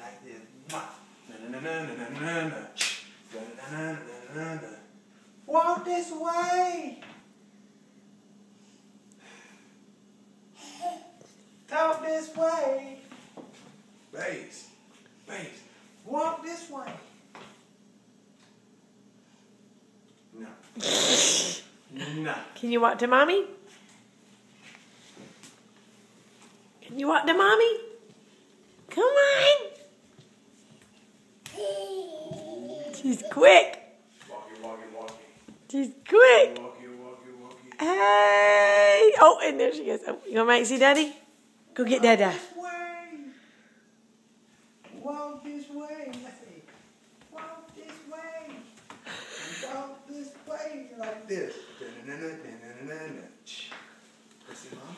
like this. Walk this way. Talk this way. Bass. Walk this way. No. No. Can you walk to mommy? Can you walk to mommy? Come on. She's quick. Walkie. She's quick. Walkie. Hey. Oh, and there she goes. Oh, you want to see daddy? Go get dada. Walk this way. Walk this way. Walk this way. Like this. Let's see, Mom.